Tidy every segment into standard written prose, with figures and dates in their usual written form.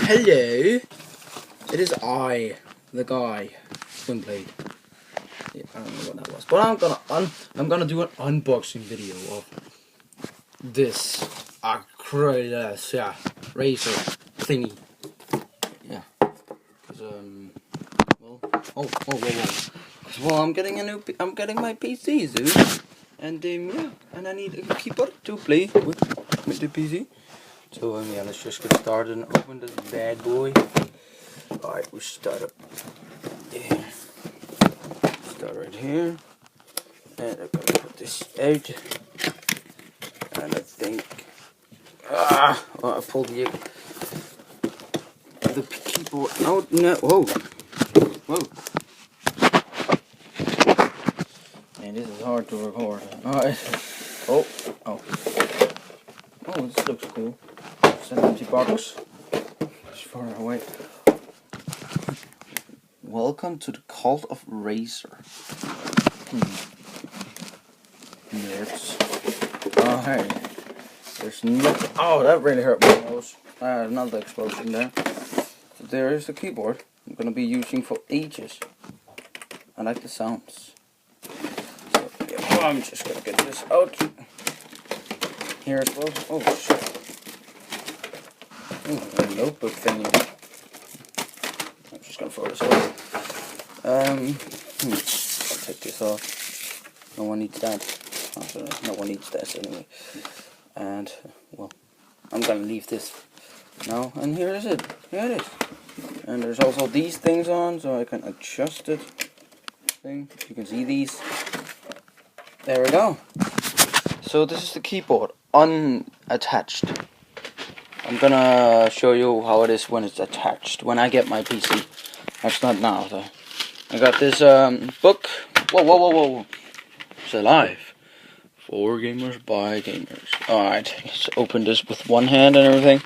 Hello, it is I, the guy, who played. Yeah, I don't know what that was, but I'm gonna do an unboxing video of this Arctosa Razer thingy. Yeah, cause well, well, I'm getting my PC soon, and yeah, and I need a keyboard to play with the PC. So yeah, let's just get started and open this bad boy. Alright, we start up there. Start right here. And I'm gonna put this out. And I think I pulled the keyboard out. No, whoa. Man, this is hard to record. Alright. Oh, this looks cool. It's an empty box. It's far away. Welcome to the cult of Razer. Nerds. Oh, hey. There's nothing. Oh, that really hurt my nose. Another explosion there. So there is the keyboard. I'm gonna be using for ages. I like the sounds. So, yeah, I'm just gonna get this out here as well. Oh shit. A notebook thingy. I'm just gonna throw this away. I'll take this off. No one needs that. Actually, no one needs that anyway. And well, I'm gonna leave this now. And here is it. Here it is. And there's also these things on, so I can adjust it. You can see these. There we go. So this is the keyboard, unattached. I'm gonna show you how it is when it's attached, when I get my PC. That's not now though. I got this book. Whoa. It's alive. For gamers, by gamers. Alright, let's open this with one hand and everything.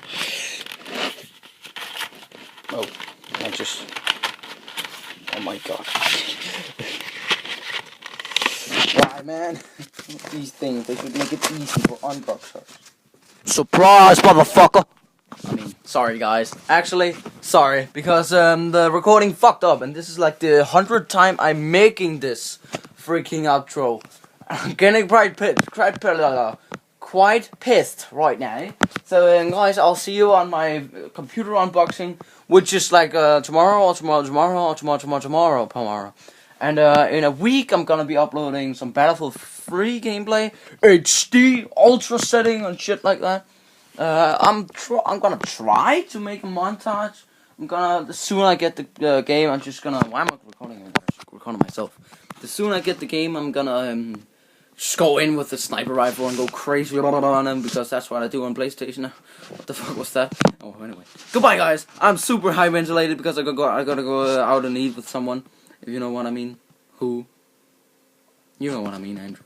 Oh my god. Why, man? These things, they should make it easy for unboxers. Surprise, motherfucker! I mean, sorry guys. Actually, sorry, because the recording fucked up, and this is like the 100th time I'm making this freaking outro. I'm getting quite pissed right now. So guys, I'll see you on my computer unboxing, which is like tomorrow. And in a week, I'm gonna be uploading some Battlefield 3 gameplay, HD, ultra setting, and shit like that. I'm gonna try to make a montage. The sooner I get the game, I'm just gonna. Why am I recording myself? The sooner I get the game, I'm gonna just go in with the sniper rifle and go crazy on them, because that's what I do on PlayStation. What the fuck was that? Oh, anyway. Goodbye, guys. I'm super high ventilated because I gotta go out and eat with someone. If you know what I mean. Who? You know what I mean, Andrew.